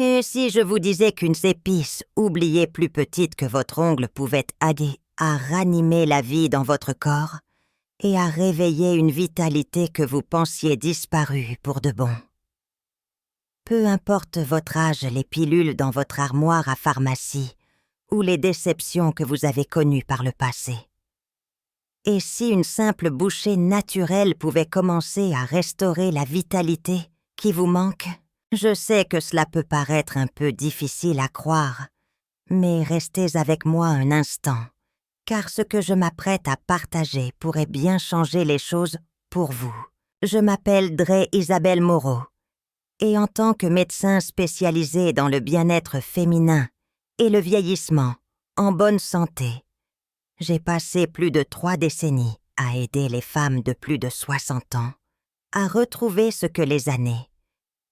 Et si je vous disais qu'une épice, oubliée plus petite que votre ongle, pouvait aider à ranimer la vie dans votre corps et à réveiller une vitalité que vous pensiez disparue pour de bon? Peu importe votre âge, les pilules dans votre armoire à pharmacie ou les déceptions que vous avez connues par le passé. Et si une simple bouchée naturelle pouvait commencer à restaurer la vitalité qui vous manque? Je sais que cela peut paraître un peu difficile à croire, mais restez avec moi un instant, car ce que je m'apprête à partager pourrait bien changer les choses pour vous. Je m'appelle Dre Isabelle Moreau, et en tant que médecin spécialisé dans le bien-être féminin et le vieillissement en bonne santé, j'ai passé plus de 3 décennies à aider les femmes de plus de 60 ans à retrouver ce que les années,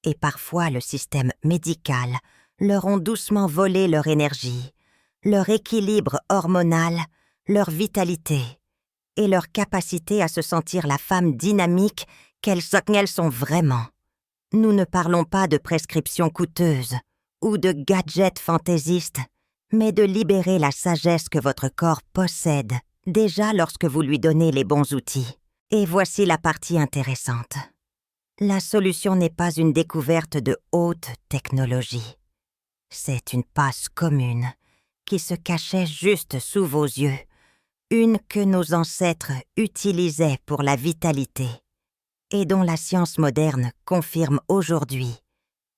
et parfois le système médical, leur ont doucement volé leur énergie, leur équilibre hormonal, leur vitalité et leur capacité à se sentir la femme dynamique qu'elles sont vraiment. Nous ne parlons pas de prescriptions coûteuses ou de gadgets fantaisistes, mais de libérer la sagesse que votre corps possède déjà lorsque vous lui donnez les bons outils. Et voici la partie intéressante. La solution n'est pas une découverte de haute technologie. C'est une passe commune qui se cachait juste sous vos yeux, une que nos ancêtres utilisaient pour la vitalité et dont la science moderne confirme aujourd'hui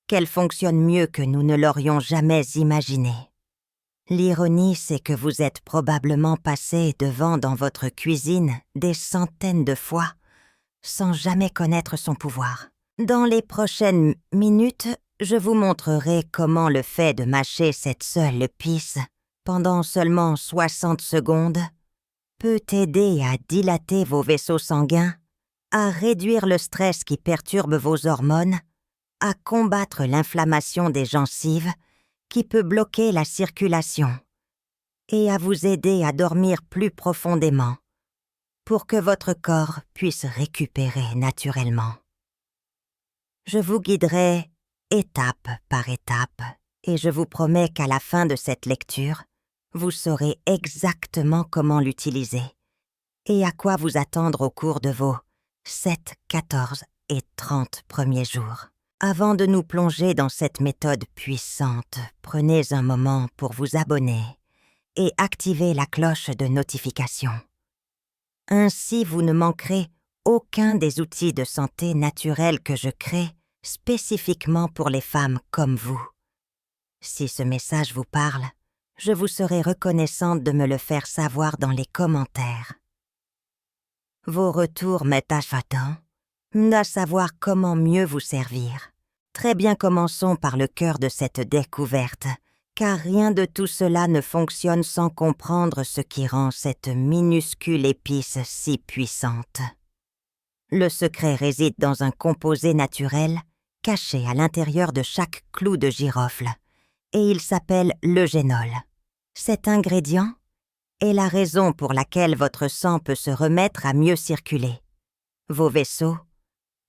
qu'elle fonctionne mieux que nous ne l'aurions jamais imaginé. L'ironie, c'est que vous êtes probablement passé devant dans votre cuisine des centaines de fois sans jamais connaître son pouvoir. Dans les prochaines minutes, je vous montrerai comment le fait de mâcher cette seule épice pendant seulement 60 secondes peut aider à dilater vos vaisseaux sanguins, à réduire le stress qui perturbe vos hormones, à combattre l'inflammation des gencives qui peut bloquer la circulation et à vous aider à dormir plus profondément pour que votre corps puisse récupérer naturellement. Je vous guiderai étape par étape et je vous promets qu'à la fin de cette lecture, vous saurez exactement comment l'utiliser et à quoi vous attendre au cours de vos 7, 14 et 30 premiers jours. Avant de nous plonger dans cette méthode puissante, prenez un moment pour vous abonner et activer la cloche de notification. Ainsi, vous ne manquerez aucun des outils de santé naturelle que je crée spécifiquement pour les femmes comme vous. Si ce message vous parle, je vous serai reconnaissante de me le faire savoir dans les commentaires. Vos retours m'attachent à savoir comment mieux vous servir. Très bien, commençons par le cœur de cette découverte, car rien de tout cela ne fonctionne sans comprendre ce qui rend cette minuscule épice si puissante. Le secret réside dans un composé naturel caché à l'intérieur de chaque clou de girofle, et il s'appelle l'eugénol. Cet ingrédient est la raison pour laquelle votre sang peut se remettre à mieux circuler. Vos vaisseaux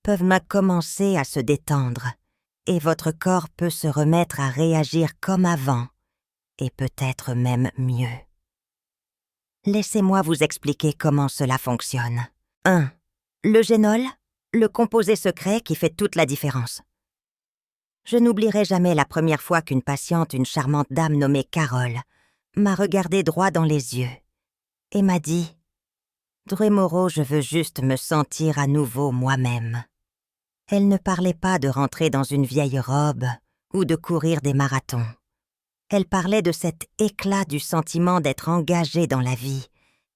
peuvent commencer à se détendre, et votre corps peut se remettre à réagir comme avant, et peut-être même mieux. Laissez-moi vous expliquer comment cela fonctionne. 1. L'eugénol, le composé secret qui fait toute la différence. Je n'oublierai jamais la première fois qu'une patiente, une charmante dame nommée Carole, m'a regardé droit dans les yeux et m'a dit « Dre Moreau, je veux juste me sentir à nouveau moi-même ». Elle ne parlait pas de rentrer dans une vieille robe ou de courir des marathons. Elle parlait de cet éclat du sentiment d'être engagée dans la vie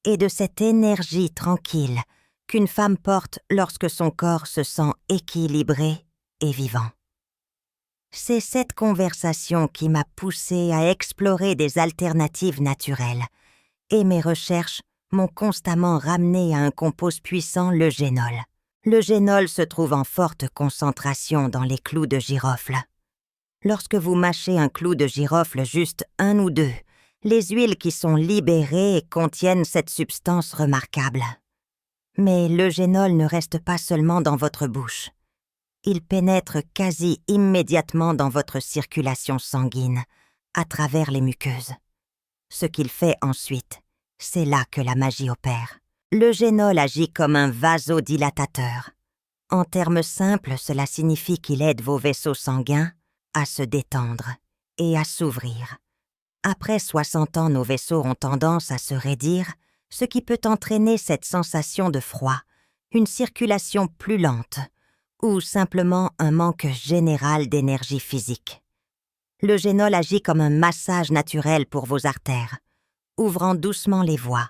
et de cette énergie tranquille qu'une femme porte lorsque son corps se sent équilibré et vivant. C'est cette conversation qui m'a poussée à explorer des alternatives naturelles, et mes recherches m'ont constamment ramené à un composé puissant, l'eugénol. L'eugénol se trouve en forte concentration dans les clous de girofle. Lorsque vous mâchez un clou de girofle, juste un ou deux, les huiles qui sont libérées contiennent cette substance remarquable. Mais l'eugénol ne reste pas seulement dans votre bouche. Il pénètre quasi immédiatement dans votre circulation sanguine, à travers les muqueuses. Ce qu'il fait ensuite, c'est là que la magie opère. Le génol agit comme un vasodilatateur. En termes simples, cela signifie qu'il aide vos vaisseaux sanguins à se détendre et à s'ouvrir. Après 60 ans, nos vaisseaux ont tendance à se raidir, ce qui peut entraîner cette sensation de froid, une circulation plus lente ou simplement un manque général d'énergie physique. Le génol agit comme un massage naturel pour vos artères, ouvrant doucement les voies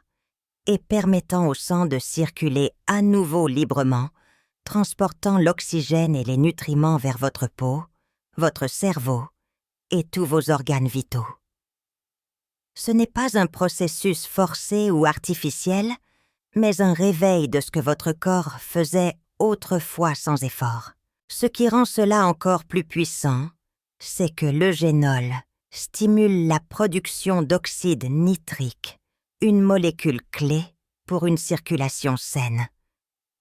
et permettant au sang de circuler à nouveau librement, transportant l'oxygène et les nutriments vers votre peau, votre cerveau et tous vos organes vitaux. Ce n'est pas un processus forcé ou artificiel, mais un réveil de ce que votre corps faisait autrefois sans effort. Ce qui rend cela encore plus puissant, c'est que le génol stimule la production d'oxyde nitrique, une molécule clé pour une circulation saine.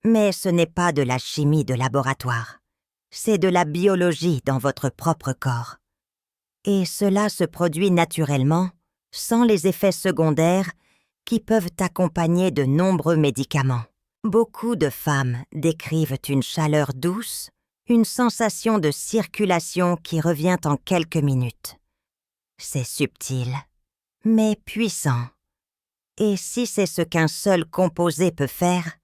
Mais ce n'est pas de la chimie de laboratoire, c'est de la biologie dans votre propre corps. Et cela se produit naturellement, sans les effets secondaires qui peuvent accompagner de nombreux médicaments. Beaucoup de femmes décrivent une chaleur douce, une sensation de circulation qui revient en quelques minutes. C'est subtil, mais puissant. Et si c'est ce qu'un seul composé peut faire,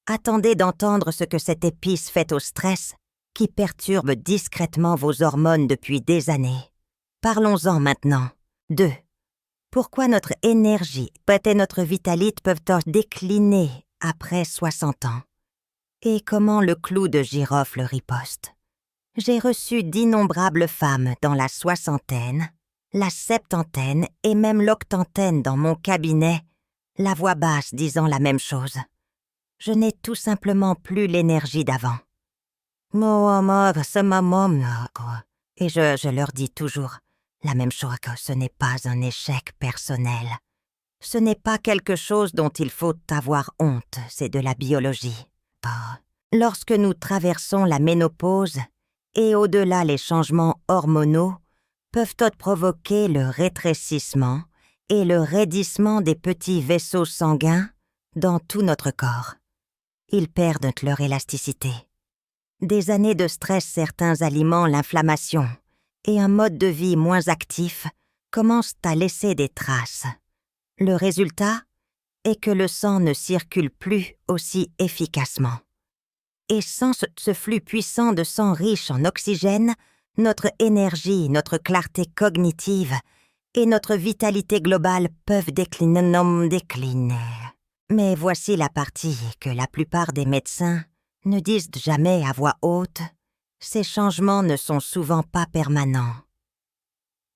attendez d'entendre ce que cette épice fait au stress qui perturbe discrètement vos hormones depuis des années. Parlons-en maintenant. 2. Pourquoi notre énergie et notre vitalite peuvent décliner après 60 ans? Et comment le clou de girofle riposte? J'ai reçu d'innombrables femmes dans la soixantaine, la septantaine et même l'octantaine dans mon cabinet, la voix basse disant la même chose. Je n'ai tout simplement plus l'énergie d'avant. Et je leur dis toujours la même chose, que ce n'est pas un échec personnel. Ce n'est pas quelque chose dont il faut avoir honte, c'est de la biologie. Lorsque nous traversons la ménopause et au-delà les changements hormonaux peuvent provoquer le rétrécissement et le raidissement des petits vaisseaux sanguins dans tout notre corps. Ils perdent leur élasticité. Des années de stress, certains aliments, l'inflammation et un mode de vie moins actif commencent à laisser des traces. Le résultat est que le sang ne circule plus aussi efficacement. Et sans ce flux puissant de sang riche en oxygène, notre énergie, notre clarté cognitive et notre vitalité globale peuvent décliner. Mais voici la partie que la plupart des médecins ne disent jamais à voix haute. Ces changements ne sont souvent pas permanents.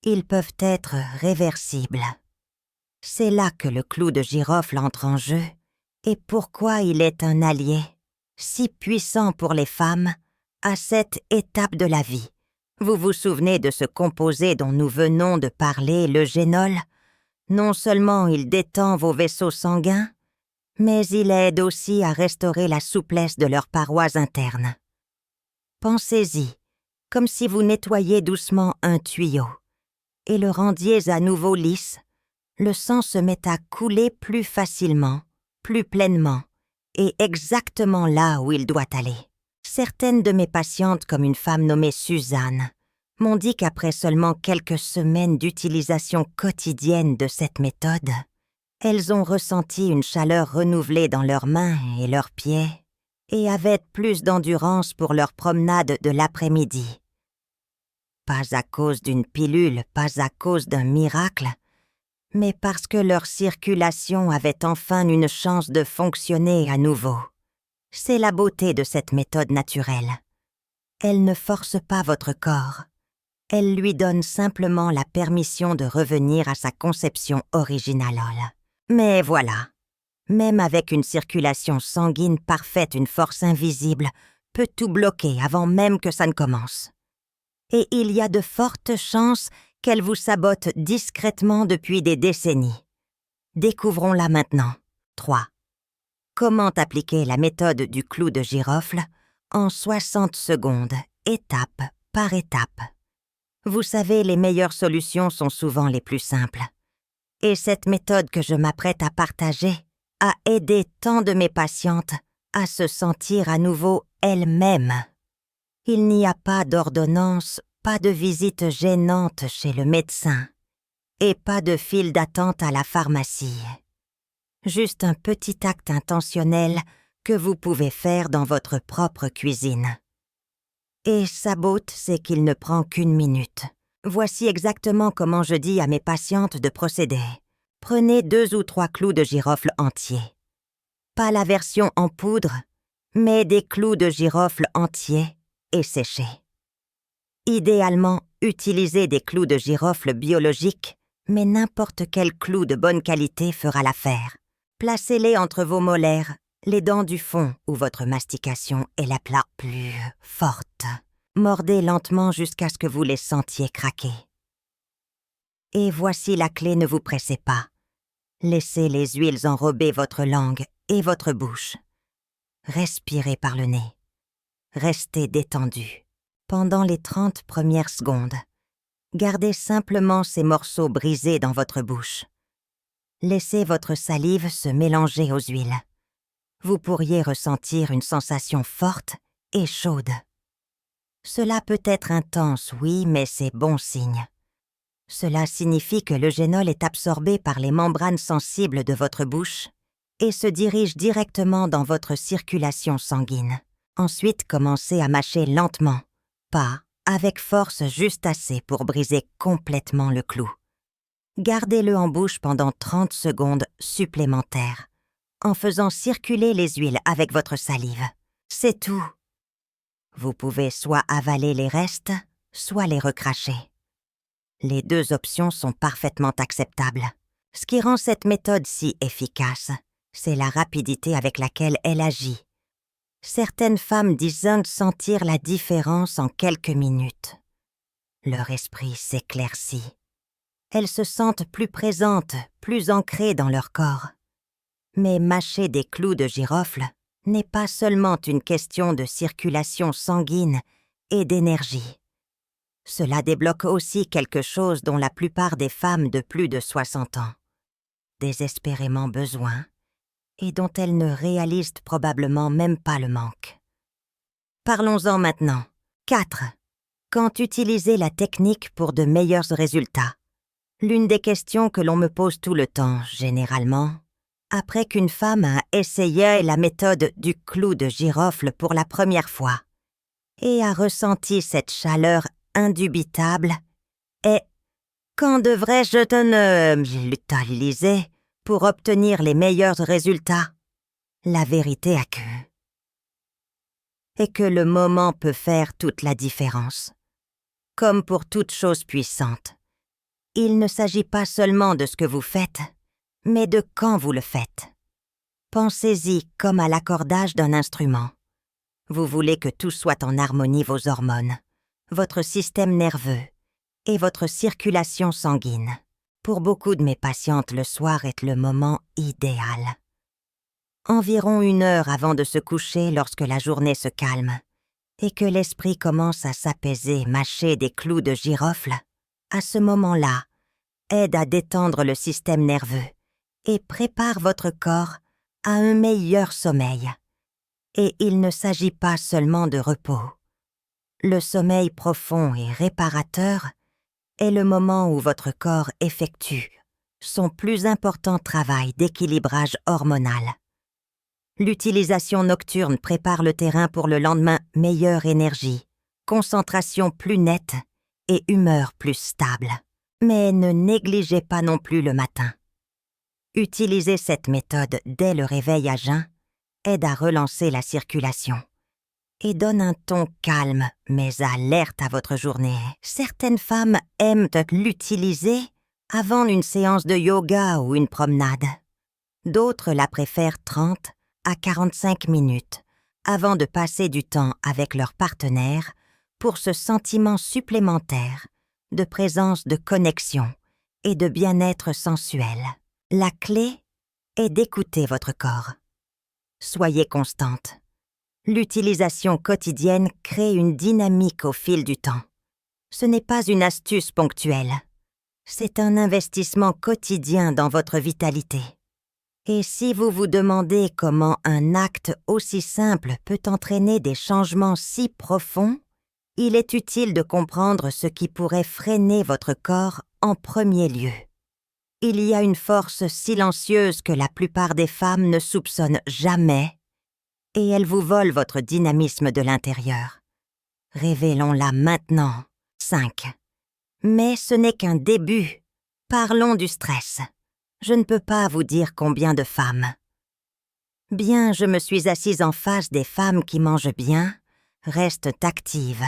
Ils peuvent être réversibles. C'est là que le clou de girofle entre en jeu et pourquoi il est un allié si puissant pour les femmes à cette étape de la vie. Vous vous souvenez de ce composé dont nous venons de parler, le génol? Non seulement il détend vos vaisseaux sanguins, mais il aide aussi à restaurer la souplesse de leurs parois internes. Pensez-y, comme si vous nettoyiez doucement un tuyau et le rendiez à nouveau lisse, le sang se met à couler plus facilement, plus pleinement et exactement là où il doit aller. Certaines de mes patientes, comme une femme nommée Suzanne, m'ont dit qu'après seulement quelques semaines d'utilisation quotidienne de cette méthode, elles ont ressenti une chaleur renouvelée dans leurs mains et leurs pieds et avaient plus d'endurance pour leur promenade de l'après-midi. Pas à cause d'une pilule, pas à cause d'un miracle, mais parce que leur circulation avait enfin une chance de fonctionner à nouveau. C'est la beauté de cette méthode naturelle. Elle ne force pas votre corps. Elle lui donne simplement la permission de revenir à sa conception originale. Mais voilà, même avec une circulation sanguine parfaite, une force invisible peut tout bloquer avant même que ça ne commence. Et il y a de fortes chances qu'elle vous sabote discrètement depuis des décennies. Découvrons-la maintenant. 3. Comment appliquer la méthode du clou de girofle en 60 secondes, étape par étape. Vous savez, les meilleures solutions sont souvent les plus simples. Et cette méthode que je m'apprête à partager a aidé tant de mes patientes à se sentir à nouveau elles-mêmes. Il n'y a pas d'ordonnance, pas de visite gênante chez le médecin et pas de file d'attente à la pharmacie. Juste un petit acte intentionnel que vous pouvez faire dans votre propre cuisine. Et sa beauté, c'est qu'il ne prend qu'une minute. Voici exactement comment je dis à mes patientes de procéder. Prenez 2 ou 3 clous de girofle entiers. Pas la version en poudre, mais des clous de girofle entiers et séchés. Idéalement, utilisez des clous de girofle biologiques, mais n'importe quel clou de bonne qualité fera l'affaire. Placez-les entre vos molaires, les dents du fond où votre mastication est la plus forte. Mordez lentement jusqu'à ce que vous les sentiez craquer. Et voici la clé, ne vous pressez pas. Laissez les huiles enrober votre langue et votre bouche. Respirez par le nez. Restez détendu. Pendant les 30 premières secondes, gardez simplement ces morceaux brisés dans votre bouche. Laissez votre salive se mélanger aux huiles. Vous pourriez ressentir une sensation forte et chaude. Cela peut être intense, oui, mais c'est bon signe. Cela signifie que le génol est absorbé par les membranes sensibles de votre bouche et se dirige directement dans votre circulation sanguine. Ensuite, commencez à mâcher lentement, pas avec force, juste assez pour briser complètement le clou. Gardez-le en bouche pendant 30 secondes supplémentaires, en faisant circuler les huiles avec votre salive. C'est tout. Vous pouvez soit avaler les restes, soit les recracher. Les 2 options sont parfaitement acceptables. Ce qui rend cette méthode si efficace, c'est la rapidité avec laquelle elle agit. Certaines femmes disent sentir la différence en quelques minutes. Leur esprit s'éclaircit. Elles se sentent plus présentes, plus ancrées dans leur corps. Mais mâcher des clous de girofle n'est pas seulement une question de circulation sanguine et d'énergie. Cela débloque aussi quelque chose dont la plupart des femmes de plus de 60 ans désespérément besoin et dont elles ne réalisent probablement même pas le manque. Parlons-en maintenant. 4. Quand utiliser la technique pour de meilleurs résultats? L'une des questions que l'on me pose tout le temps, généralement, après qu'une femme a essayé la méthode du clou de girofle pour la première fois et a ressenti cette chaleur indubitable, est « Quand devrais-je l'utiliser pour obtenir les meilleurs résultats ?» La vérité est que le moment peut faire toute la différence. Comme pour toute chose puissante, il ne s'agit pas seulement de ce que vous faites, mais de quand vous le faites. Pensez-y comme à l'accordage d'un instrument. Vous voulez que tout soit en harmonie, vos hormones, votre système nerveux et votre circulation sanguine. Pour beaucoup de mes patientes, le soir est le moment idéal. Environ 1 heure avant de se coucher lorsque la journée se calme et que l'esprit commence à s'apaiser, mâcher des clous de girofle, à ce moment-là, aide à détendre le système nerveux et prépare votre corps à un meilleur sommeil. Et il ne s'agit pas seulement de repos. Le sommeil profond et réparateur est le moment où votre corps effectue son plus important travail d'équilibrage hormonal. L'utilisation nocturne prépare le terrain pour le lendemain, meilleure énergie, concentration plus nette et humeur plus stable. Mais ne négligez pas non plus le matin. Utiliser cette méthode dès le réveil à jeun aide à relancer la circulation et donne un ton calme mais alerte à votre journée. Certaines femmes aiment l'utiliser avant une séance de yoga ou une promenade. D'autres la préfèrent 30 à 45 minutes avant de passer du temps avec leur partenaire pour ce sentiment supplémentaire de présence, de connexion et de bien-être sensuel. La clé est d'écouter votre corps. Soyez constante. L'utilisation quotidienne crée une dynamique au fil du temps. Ce n'est pas une astuce ponctuelle. C'est un investissement quotidien dans votre vitalité. Et si vous vous demandez comment un acte aussi simple peut entraîner des changements si profonds, il est utile de comprendre ce qui pourrait freiner votre corps en premier lieu. Il y a une force silencieuse que la plupart des femmes ne soupçonnent jamais, et elle vous vole votre dynamisme de l'intérieur. Révélons-la maintenant. 5. Mais ce n'est qu'un début. Parlons du stress. Je ne peux pas vous dire combien de femmes. Bien, je me suis assise en face des femmes qui mangent bien, restent actives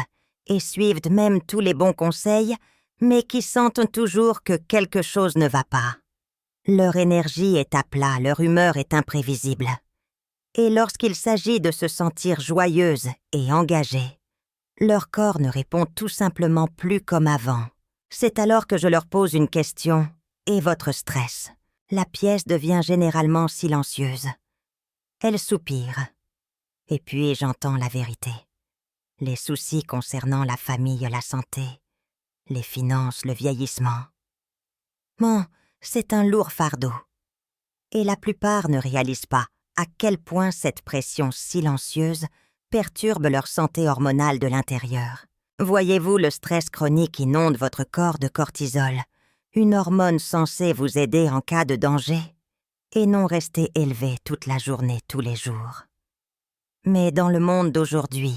et suivent même tous les bons conseils, mais qui sentent toujours que quelque chose ne va pas. Leur énergie est à plat, leur humeur est imprévisible. Et lorsqu'il s'agit de se sentir joyeuse et engagée, leur corps ne répond tout simplement plus comme avant. C'est alors que je leur pose une question. Et votre stress? La pièce devient généralement silencieuse. Elles soupirent. Et puis j'entends la vérité. Les soucis concernant la famille, la santé, les finances, le vieillissement. Bon, c'est un lourd fardeau. Et la plupart ne réalisent pas à quel point cette pression silencieuse perturbe leur santé hormonale de l'intérieur. Voyez-vous, le stress chronique inonde votre corps de cortisol, une hormone censée vous aider en cas de danger, et non rester élevé toute la journée, tous les jours. Mais dans le monde d'aujourd'hui,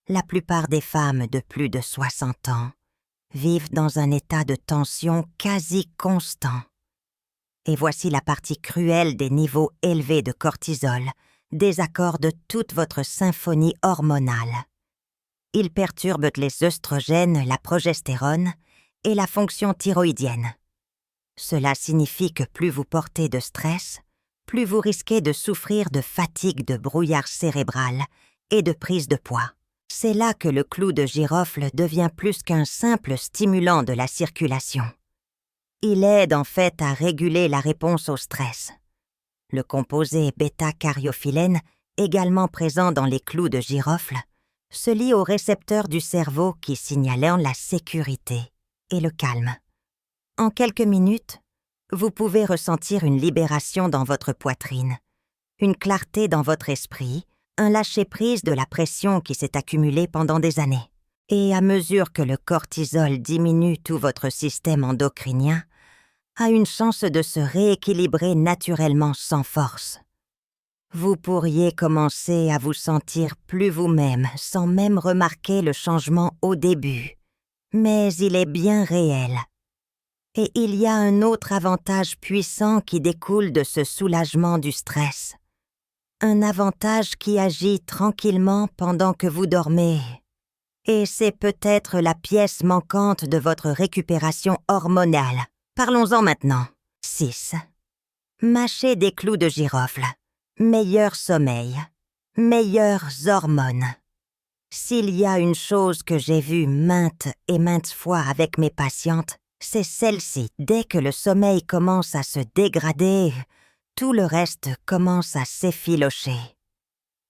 la plupart des femmes de plus de 60 ans vivent dans un état de tension quasi constant. Et voici la partie cruelle des niveaux élevés de cortisol désaccorde toute votre symphonie hormonale. Ils perturbent les œstrogènes, la progestérone et la fonction thyroïdienne. Cela signifie que plus vous portez de stress, plus vous risquez de souffrir de fatigue, de brouillard cérébral et de prise de poids. C'est là que le clou de girofle devient plus qu'un simple stimulant de la circulation. Il aide en fait à réguler la réponse au stress. Le composé bêta-cariophyllène, également présent dans les clous de girofle, se lie aux récepteurs du cerveau qui signalent la sécurité et le calme. En quelques minutes, vous pouvez ressentir une libération dans votre poitrine, une clarté dans votre esprit, un lâcher-prise de la pression qui s'est accumulée pendant des années. Et à mesure que le cortisol diminue, tout votre système endocrinien a une chance de se rééquilibrer naturellement sans force. Vous pourriez commencer à vous sentir plus vous-même sans même remarquer le changement au début, mais il est bien réel. Et il y a un autre avantage puissant qui découle de ce soulagement du stress. Un avantage qui agit tranquillement pendant que vous dormez. Et c'est peut-être la pièce manquante de votre récupération hormonale. Parlons-en maintenant. 6. Mâchez des clous de girofle. Meilleur sommeil. Meilleures hormones. S'il y a une chose que j'ai vue maintes et maintes fois avec mes patientes, c'est celle-ci. Dès que le sommeil commence à se dégrader, tout le reste commence à s'effilocher.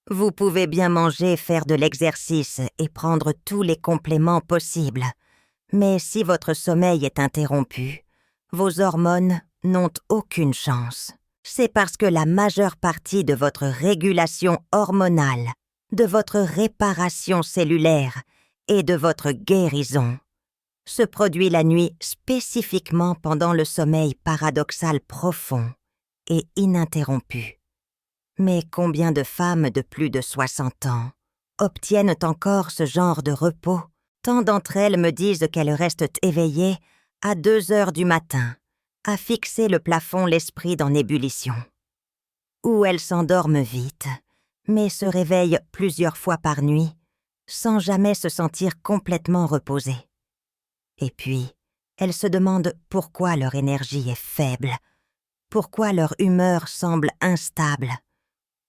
Vous pouvez bien manger, faire de l'exercice et prendre tous les compléments possibles, mais si votre sommeil est interrompu, vos hormones n'ont aucune chance. C'est parce que la majeure partie de votre régulation hormonale, de votre réparation cellulaire et de votre guérison se produit la nuit spécifiquement pendant le sommeil paradoxal profond et ininterrompu. Mais combien de femmes de plus de 60 ans obtiennent encore ce genre de repos? Tant d'entre elles me disent qu'elles restent éveillées à 2 heures du matin, à fixer le plafond l'esprit dans ébullition. Ou elles s'endorment vite, mais se réveillent plusieurs fois par nuit, sans jamais se sentir complètement reposées. Et puis, elles se demandent pourquoi leur énergie est faible, pourquoi leur humeur semble instable,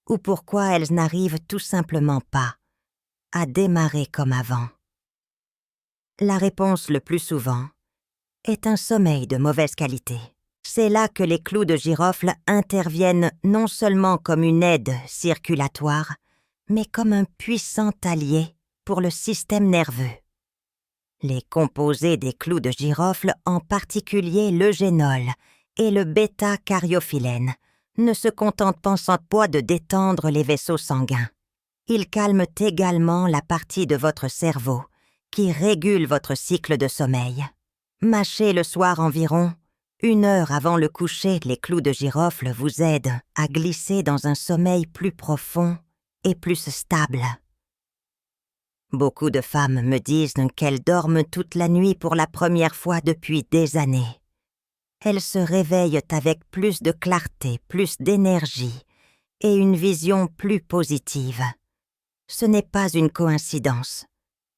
ou pourquoi elles n'arrivent tout simplement pas à démarrer comme avant. La réponse le plus souvent est un sommeil de mauvaise qualité. C'est là que les clous de girofle interviennent non seulement comme une aide circulatoire, mais comme un puissant allié pour le système nerveux. Les composés des clous de girofle, en particulier l'eugénol et le bêta-cariophyllène, ne se contentent pas de détendre les vaisseaux sanguins. Ils calment également la partie de votre cerveau qui régule votre cycle de sommeil. Mâchez le soir environ 1 heure avant le coucher, les clous de girofle vous aident à glisser dans un sommeil plus profond et plus stable. Beaucoup de femmes me disent qu'elles dorment toute la nuit pour la première fois depuis des années. Elles se réveillent avec plus de clarté, plus d'énergie et une vision plus positive. Ce n'est pas une coïncidence.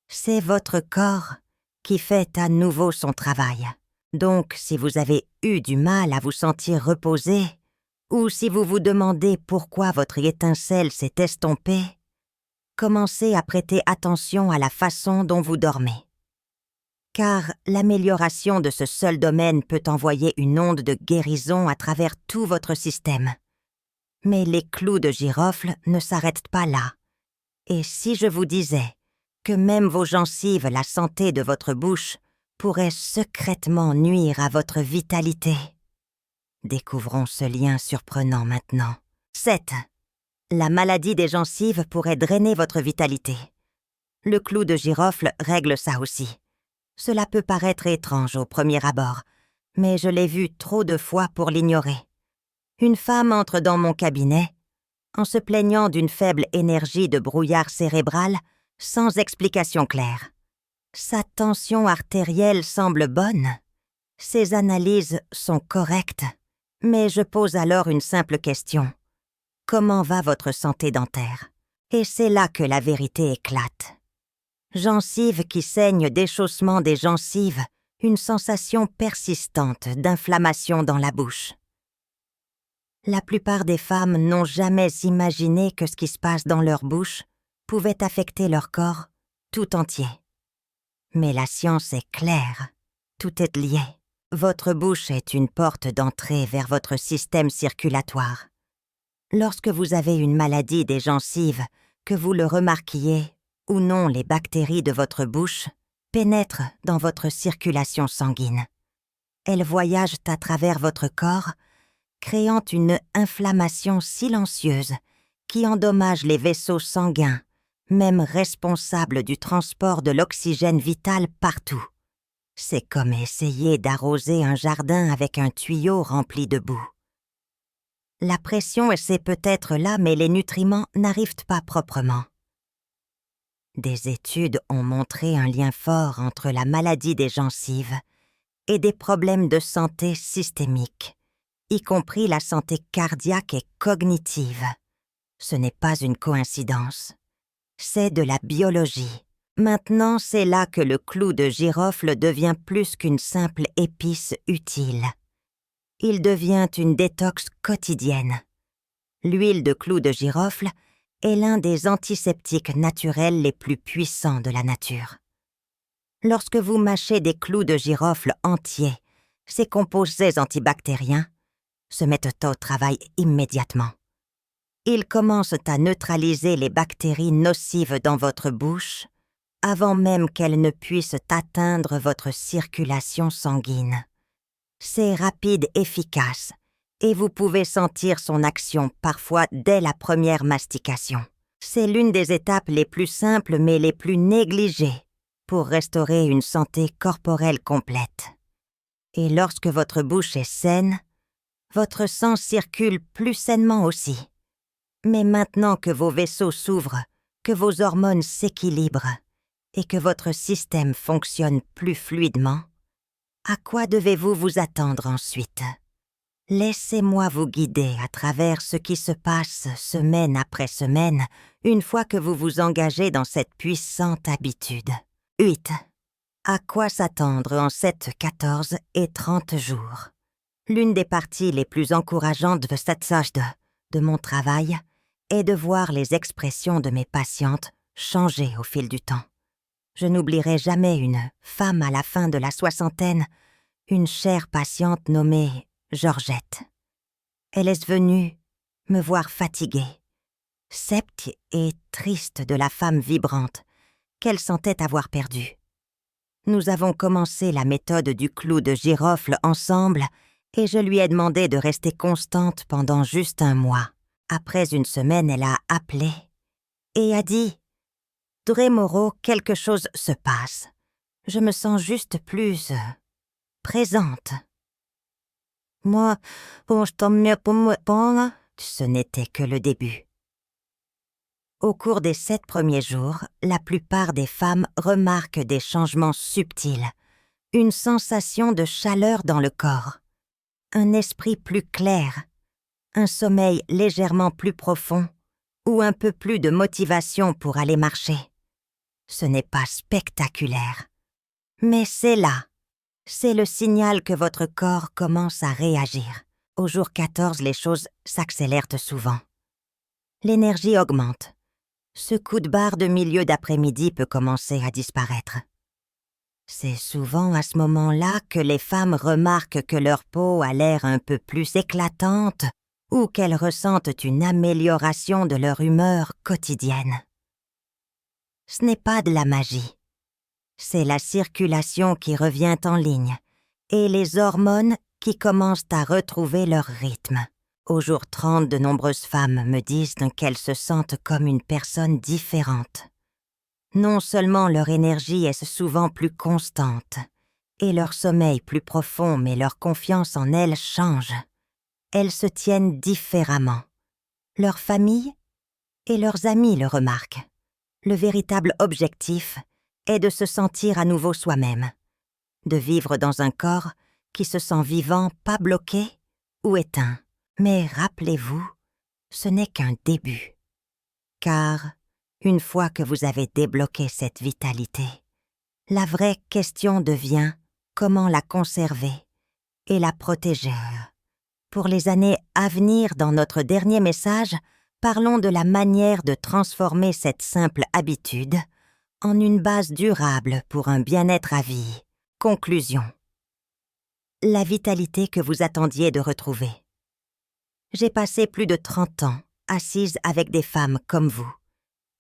C'est votre corps qui fait à nouveau son travail. Donc, si vous avez eu du mal à vous sentir reposé, ou si vous vous demandez pourquoi votre étincelle s'est estompée, commencez à prêter attention à la façon dont vous dormez. Car l'amélioration de ce seul domaine peut envoyer une onde de guérison à travers tout votre système. Mais les clous de girofle ne s'arrêtent pas là. Et si je vous disais que même vos gencives, la santé de votre bouche, pourrait secrètement nuire à votre vitalité? Découvrons ce lien surprenant maintenant. 7. La maladie des gencives pourrait drainer votre vitalité. Le clou de girofle règle ça aussi. Cela peut paraître étrange au premier abord, mais je l'ai vu trop de fois pour l'ignorer. Une femme entre dans mon cabinet, en se plaignant d'une faible énergie de brouillard cérébral, sans explication claire. Sa tension artérielle semble bonne. Ses analyses sont correctes, mais je pose alors une simple question. Comment va votre santé dentaire? Et c'est là que la vérité éclate. Gencives qui saignent, déchaussement des gencives, une sensation persistante d'inflammation dans la bouche. La plupart des femmes n'ont jamais imaginé que ce qui se passe dans leur bouche pouvait affecter leur corps tout entier. Mais la science est claire, tout est lié. Votre bouche est une porte d'entrée vers votre système circulatoire. Lorsque vous avez une maladie des gencives, que vous le remarquiez ou non, les bactéries de votre bouche pénètrent dans votre circulation sanguine. Elles voyagent à travers votre corps, créant une inflammation silencieuse qui endommage les vaisseaux sanguins, même responsables du transport de l'oxygène vital partout. C'est comme essayer d'arroser un jardin avec un tuyau rempli de boue. La pression, c'est peut-être là, mais les nutriments n'arrivent pas proprement. Des études ont montré un lien fort entre la maladie des gencives et des problèmes de santé systémique, y compris la santé cardiaque et cognitive. Ce n'est pas une coïncidence. C'est de la biologie. Maintenant, c'est là que le clou de girofle devient plus qu'une simple épice utile. Il devient une détox quotidienne. L'huile de clou de girofle est l'un des antiseptiques naturels les plus puissants de la nature. Lorsque vous mâchez des clous de girofle entiers, ces composés antibactériens se mettent au travail immédiatement. Ils commencent à neutraliser les bactéries nocives dans votre bouche avant même qu'elles ne puissent atteindre votre circulation sanguine. C'est rapide, efficace, et vous pouvez sentir son action parfois dès la première mastication. C'est l'une des étapes les plus simples mais les plus négligées pour restaurer une santé corporelle complète. Et lorsque votre bouche est saine, votre sang circule plus sainement aussi. Mais maintenant que vos vaisseaux s'ouvrent, que vos hormones s'équilibrent et que votre système fonctionne plus fluidement, à quoi devez-vous vous attendre ensuite? Laissez-moi vous guider à travers ce qui se passe semaine après semaine une fois que vous vous engagez dans cette puissante habitude. 8. À quoi s'attendre en 7, 14 et 30 jours? L'une des parties les plus encourageantes de cette stage de mon travail est de voir les expressions de mes patientes changer au fil du temps. Je n'oublierai jamais une femme à la fin de la soixantaine, une chère patiente nommée Georgette. Elle est venue me voir fatiguée, sceptique et triste de la femme vibrante qu'elle sentait avoir perdue. Nous avons commencé la méthode du clou de girofle ensemble et je lui ai demandé de rester constante pendant juste 1 mois. Après 1 semaine, elle a appelé et a dit « Dremoro, quelque chose se passe. Je me sens juste plus présente. » Moi, ce n'était que le début. Au cours des 7 premiers jours, la plupart des femmes remarquent des changements subtils, une sensation de chaleur dans le corps, un esprit plus clair, un sommeil légèrement plus profond ou un peu plus de motivation pour aller marcher. Ce n'est pas spectaculaire, mais c'est là. C'est le signal que votre corps commence à réagir. Au jour 14, les choses s'accélèrent souvent. L'énergie augmente. Ce coup de barre de milieu d'après-midi peut commencer à disparaître. C'est souvent à ce moment-là que les femmes remarquent que leur peau a l'air un peu plus éclatante ou qu'elles ressentent une amélioration de leur humeur quotidienne. Ce n'est pas de la magie. C'est la circulation qui revient en ligne et les hormones qui commencent à retrouver leur rythme. Au jour 30, de nombreuses femmes me disent qu'elles se sentent comme une personne différente. Non seulement leur énergie est souvent plus constante et leur sommeil plus profond, mais leur confiance en elles change. Elles se tiennent différemment. Leur famille et leurs amis le remarquent. Le véritable objectif est de se sentir à nouveau soi-même, de vivre dans un corps qui se sent vivant, pas bloqué ou éteint. Mais rappelez-vous, ce n'est qu'un début. Car, une fois que vous avez débloqué cette vitalité, la vraie question devient comment la conserver et la protéger. Pour les années à venir, dans notre dernier message, parlons de la manière de transformer cette simple habitude en une base durable pour un bien-être à vie. Conclusion. La vitalité que vous attendiez de retrouver. J'ai passé plus de 30 ans assise avec des femmes comme vous.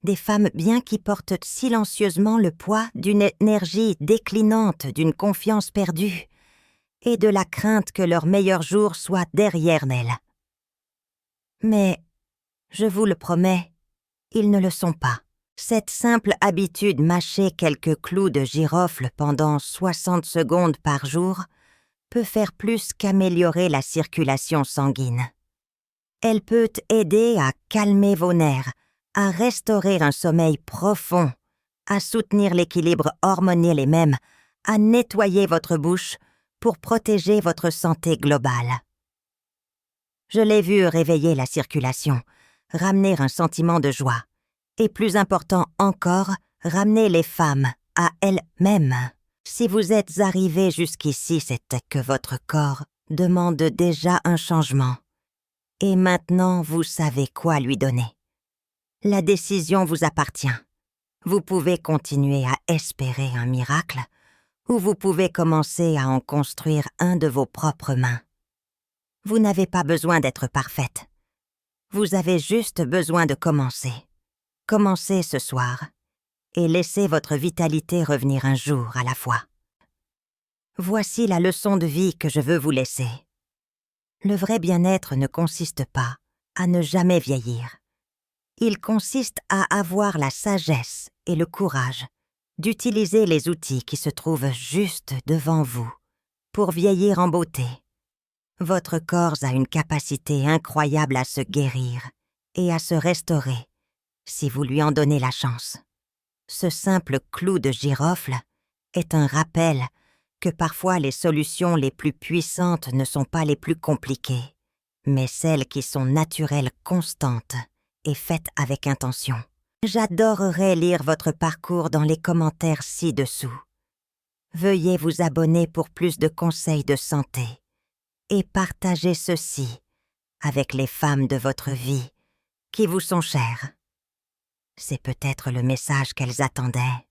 Des femmes bien qui portent silencieusement le poids d'une énergie déclinante, d'une confiance perdue et de la crainte que leurs meilleurs jours soient derrière elles. Mais, je vous le promets, ils ne le sont pas. Cette simple habitude mâcher quelques clous de girofle pendant 60 secondes par jour peut faire plus qu'améliorer la circulation sanguine. Elle peut aider à calmer vos nerfs, à restaurer un sommeil profond, à soutenir l'équilibre hormonal et même à nettoyer votre bouche pour protéger votre santé globale. Je l'ai vu réveiller la circulation, ramener un sentiment de joie, et plus important encore, ramener les femmes à elles-mêmes. Si vous êtes arrivé jusqu'ici, c'est que votre corps demande déjà un changement. Et maintenant, vous savez quoi lui donner. La décision vous appartient. Vous pouvez continuer à espérer un miracle, ou vous pouvez commencer à en construire un de vos propres mains. Vous n'avez pas besoin d'être parfaite. Vous avez juste besoin de commencer. Commencez ce soir et laissez votre vitalité revenir un jour à la fois. Voici la leçon de vie que je veux vous laisser. Le vrai bien-être ne consiste pas à ne jamais vieillir. Il consiste à avoir la sagesse et le courage d'utiliser les outils qui se trouvent juste devant vous pour vieillir en beauté. Votre corps a une capacité incroyable à se guérir et à se restaurer si vous lui en donnez la chance. Ce simple clou de girofle est un rappel que parfois les solutions les plus puissantes ne sont pas les plus compliquées, mais celles qui sont naturelles, constantes et faites avec intention. J'adorerais lire votre parcours dans les commentaires ci-dessous. Veuillez vous abonner pour plus de conseils de santé et partagez ceci avec les femmes de votre vie qui vous sont chères. C'est peut-être le message qu'elles attendaient.